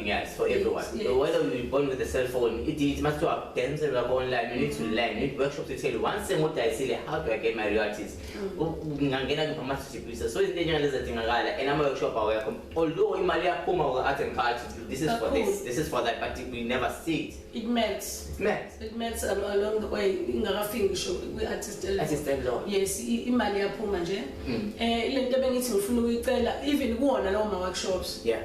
something else for everyone. Yes. So whether you're born with a cell phone, it must have dance online. You need to learn. You need workshops to tell you one thing. What I say, how do I get my royalties? So it's dangerous that thing. And I'm a workshop. Although in Malia Puma art and culture, this is for this, this is for that, but we never see it. It melts. It melts along the way. In the show, we assisted law. Yes, in Malia Puma, even go on along my workshops. Yeah.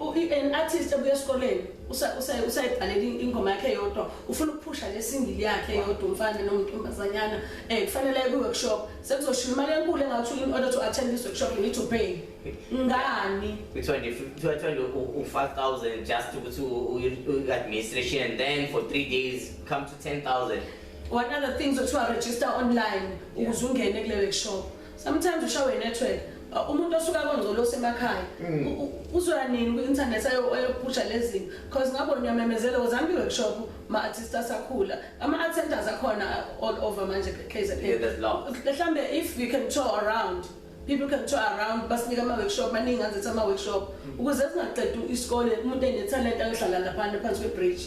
An artist abuya esikoleni usayibhalele ingoma yakhe yodwa ufuna ukuphusha le single yakhe yodwa umfana nomuntombazanyana kufanele aye workshop sekuzoshiya imali enkulu engathi in order to attend this workshop you need to pay ngani which one 5,000 just to administration and then for 3 days come to 10,000. What other things that you are register online ukuze ungene kule workshop sometimes ushawe network umuntu osuka konzolo semakhaya uzoya nini ku-internet ayophusha lezi because ngabo ngiyamemezela uzambi workshop ma-artist asakhula ama-attenders akhona all over manje KZN mhlawumbe if we can tour around people can tour around basinika ama-workshop maningi anzethi ama-workshop ukuze singaqedi isikole umuntu enetalent angihlala laphana phansi kwebridge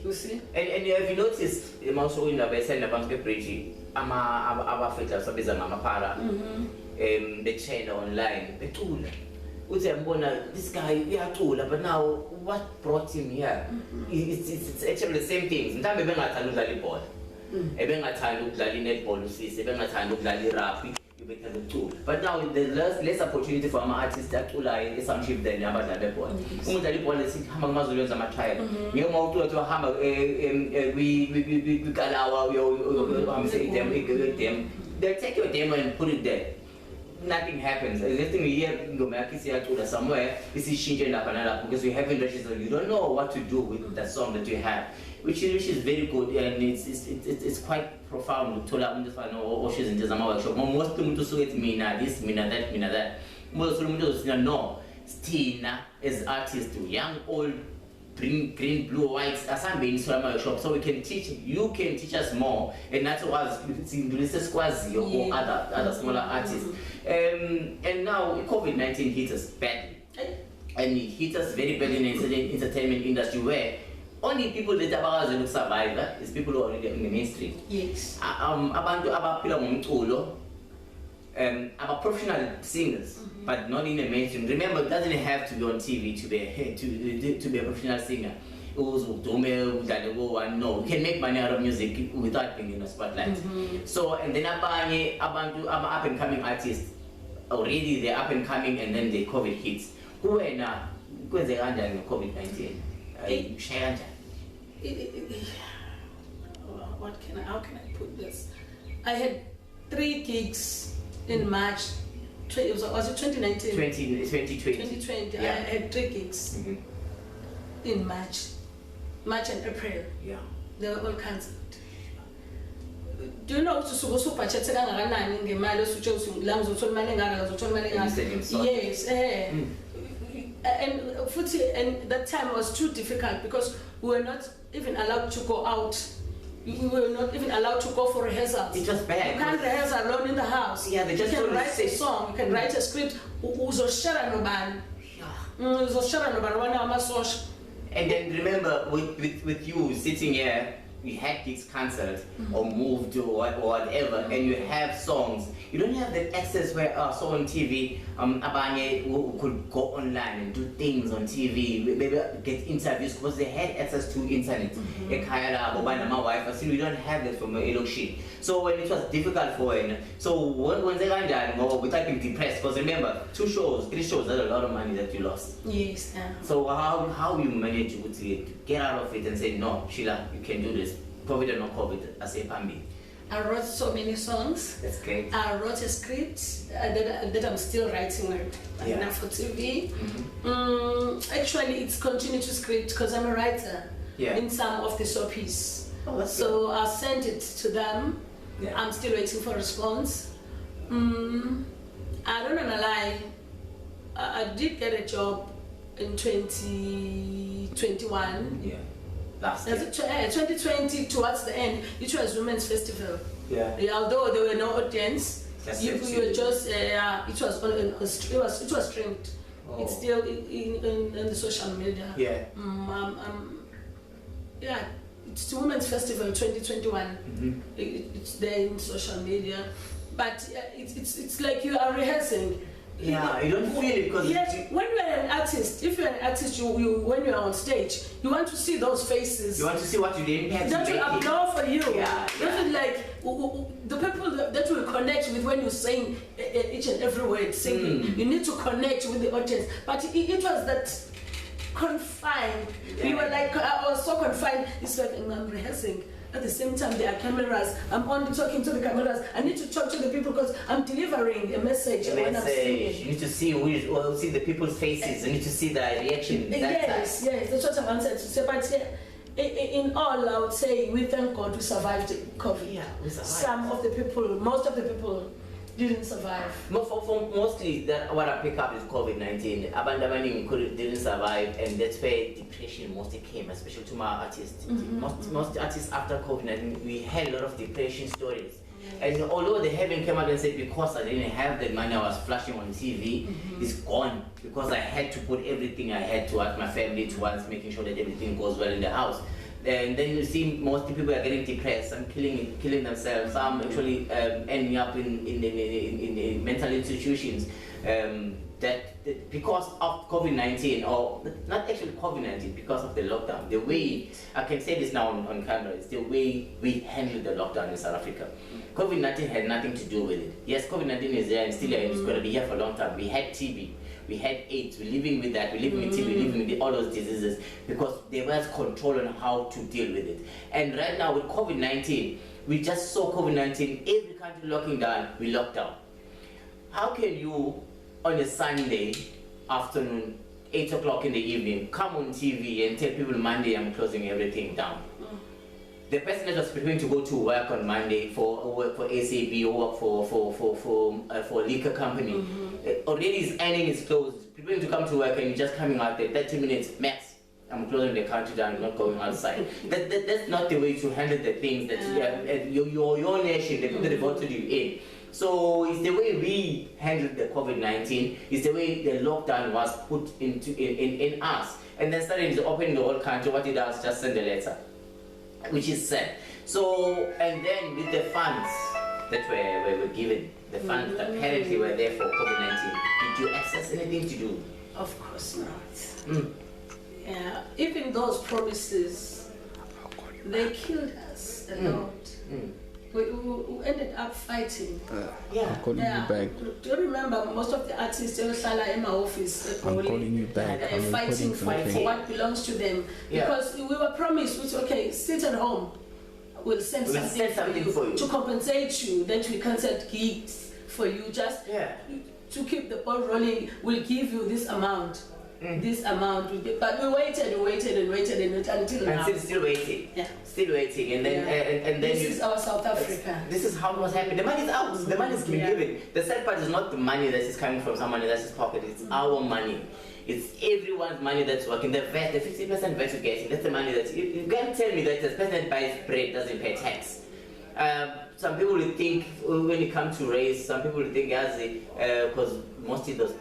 you see and have you noticed also indaba esenda phansi kwebridge abafetha sabiza ngamaphara betrend online becula uthi yambona this guy uyacula but now what brought him here it's actually the same things mhlambe bengathanda ukudlala ibhola ebengathanda ukudlala netball usisi bengathanda ukudlala irugby ubethanda ukucula but now there's less opportunity for ama artists aculayo esamship than abadlala bebhola ukudlala ibhola sihamba kumazulu yenza ama trial ngeke mawucula uthi hamba kwikalawa uyohambisa idem they take your demo and put it there. Nothing happens. The thing we hear somewhere is because you haven't registered. You don't know what to do with the song that you have, which is very good and it's quite profound. To tell them or she's in the workshop. Most people to say mina this, mina that. Most people no. Stina is artist, young, old, green, blue, whites. As I'm being so workshop, so we can teach. You can teach us more, and that's what Squazi or other smaller artists. And now COVID-19 hit us badly, and it hit us very badly in the entertainment industry where only people that are survive is people who are already in the mainstream. Yes. Abantu abaphila ngomculo, about professional singers, but not in the mainstream. Remember, it doesn't have to be on TV to be a professional singer. No, you can make money out of music without being in a spotlight. So, and then abantu up and coming artists, already they're up and coming, and then the COVID hits. Who are now? Because they're under COVID-19. How can I put this? I had 3 gigs in March. Was it 2019? 2020. 2020. Yeah. I had 3 gigs in March and April. Yeah. They were all cancelled. Do you know what to budget? Yes. And that time was too difficult because we were not even allowed to go out. We were not even allowed to go for rehearsals. It was bad. You can't rehearse alone in the house. Yeah, they just you can write a song, you can write a script. And then remember, with you sitting here, we had gigs cancelled or moved or whatever, and you have songs. You don't have that access where so on TV, Abanye could go online and do things on TV, maybe get interviews because they had access to internet. My wife, we don't have that from Elokshi. So when it was difficult for him, so when they ran down, without being depressed, because remember, 2 shows, 3 shows, that's a lot of money that you lost. Yes. So how you manage to get out of it and say, no, Sheila, you can do this, COVID or no COVID, I say Pambi. I wrote so many songs. That's great. I wrote a script that I'm still writing right now for TV. Actually, it's continued to script because I'm a writer in some of the soapies. Oh, that's so good. I sent it to them. Yeah. I'm still waiting for a response. I don't wanna lie. I did get a job in 2021. Yeah. Last year. 2020 towards the end, it was Women's Festival. Yeah. Although there were no audience, Just you were just it was streamed It's still in the social media. Yeah. Yeah, it's Women's Festival 2021. It's there in social media, but it's like you are rehearsing. Yeah, you don't feel it because when you are an artist, if you're an artist, you when you are on stage, you want to see those faces. You want to see what you did. That will applaud for you. Yeah. That will like the people that will connect with when you sing each and every word singing. You need to connect with the audience. But it was that confined. We were like, I was so confined. It's like I'm rehearsing. At the same time, there are cameras. I'm on talking to the cameras. I need to talk to the people because I'm delivering a message. When I'm singing. You need to see see the people's faces. You need to see the reaction. Yes, that's what I wanted to say. But in all, I would say we thank God we survived COVID. Yeah, we survived. Some of the people, most of the people didn't survive. Mostly, what I pick up is COVID-19. Abandonment didn't survive, and that's where depression mostly came, especially to my artists. Most artists after COVID-19, we had a lot of depression stories. And although they haven't come out and said because I didn't have the money I was flashing on TV, it's gone because I had to put everything I had towards my family, towards making sure that everything goes well in the house. And then you see most people are getting depressed, some killing themselves, some actually ending up in mental institutions. That because of COVID-19, or not actually COVID-19, because of the lockdown, the way, I can say this now on camera, it's the way we handled the lockdown in South Africa. COVID-19 had nothing to do with it. Yes, COVID-19 is there and still here, and it's going to be here for a long time. We had TB, we had AIDS, we're living with that, we're living with TB, we're living with all those diseases because there was control on how to deal with it. And right now with COVID-19, we just saw COVID-19, every country locking down, we locked down. How can you, on a Sunday afternoon, 8 o'clock in the evening, come on TV and tell people Monday I'm closing everything down? The person that was preparing to go to work on Monday for work for SAB or work for a liquor company, already his earning is closed, preparing to come to work and you're just coming out there, 30 minutes max, I'm closing the country down, I'm not going outside. That's not the way to handle the things that your nation, the people that voted you in. So it's the way we handled the COVID-19, it's the way the lockdown was put in us. And then starting to open the whole country, what it does, just send a letter, which is sad. So, and then with the funds that were given, the funds that apparently were there for COVID-19, did you access anything to do? Of course not. Yeah, even those promises, they killed us a lot. We ended up fighting. I'm calling you back. Do you remember most of the artists in my office? I'm calling you back. Fighting for what belongs to them. Because we were promised, okay, sit at home. We'll send something for you to compensate you. Then we cancelled gigs for you just to keep the ball rolling. We'll give you this amount. This amount will be, but we waited until now. And still waiting. Still waiting, and then and then this is our South Africa. This is how it was happening. The money is out. The money is being given. The sad part is not the money that is coming from someone else's pocket. It's our money. It's everyone's money that's working. The VAT, the 50% VAT you're getting, that's the money that you can't tell me that the person that buys bread doesn't pay tax. Some people will think when it comes to race, some people will think because mostly those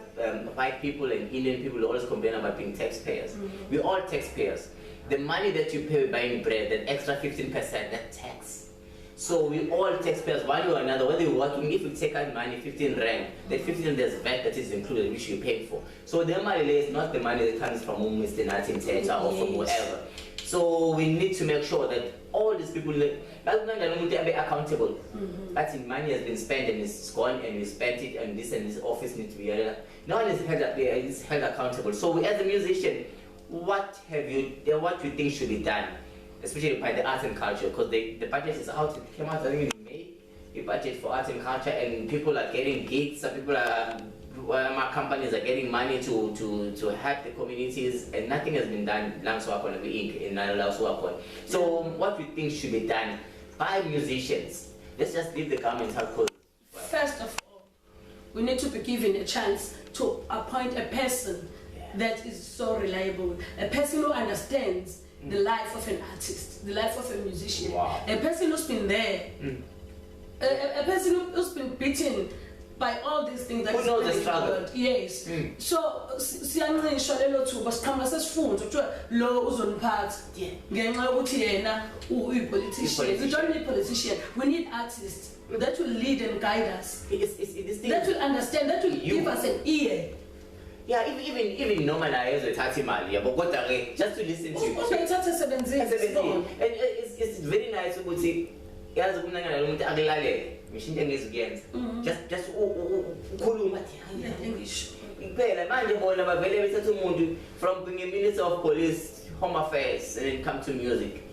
white people and Indian people always complain about being taxpayers. We're all taxpayers. The money that you pay buying bread, that extra 15%, that's tax. So we all taxpayers, one way or another, whether you're working, if you take out money, 15 rand, that 15 there's VAT that is included, which you pay for. So the money is not the money that comes from Mr. Natin Teta or from whoever. So we need to make sure that all these people, that's not going to be accountable. That money has been spent and it's gone and we spent it and this office needs to be no one is held accountable. So we, as a musician, what you think should be done, especially by the arts and culture, because the budget is out, it came out I think in May, the budget for arts and culture, and people are getting gigs, some people are, my companies are getting money to help the communities, and nothing has been done. So what we think should be done by musicians, let's just leave the government out. First of all, we need to be given a chance to appoint a person that is so reliable, a person who understands the life of an artist, the life of a musician, a person who's been there, a person who's been beaten by all these things that Who is knows the happening in the struggle? world. Yes. So siyancishwa lelo thuba siqhamuka sesifunza kuthiwa lo uzoniphatha ngenxa yokuthi yena uyi-politician. We don't need politicians, we need artists that will lead and guide us, that will understand, that will give us an ear. Yeah, even normal ayezothatha imali yabo kodwa ke just to listen to you. Uyayithatha esebenzile. And it's very nice ukuthi yazi ukunakana lo muntu akulalele ngisho into engizikuyenza. Just ukhuluma athi ngisho kuphela manje bona bavele bethatha umuntu from being a minister of police, home affairs, and then come to music.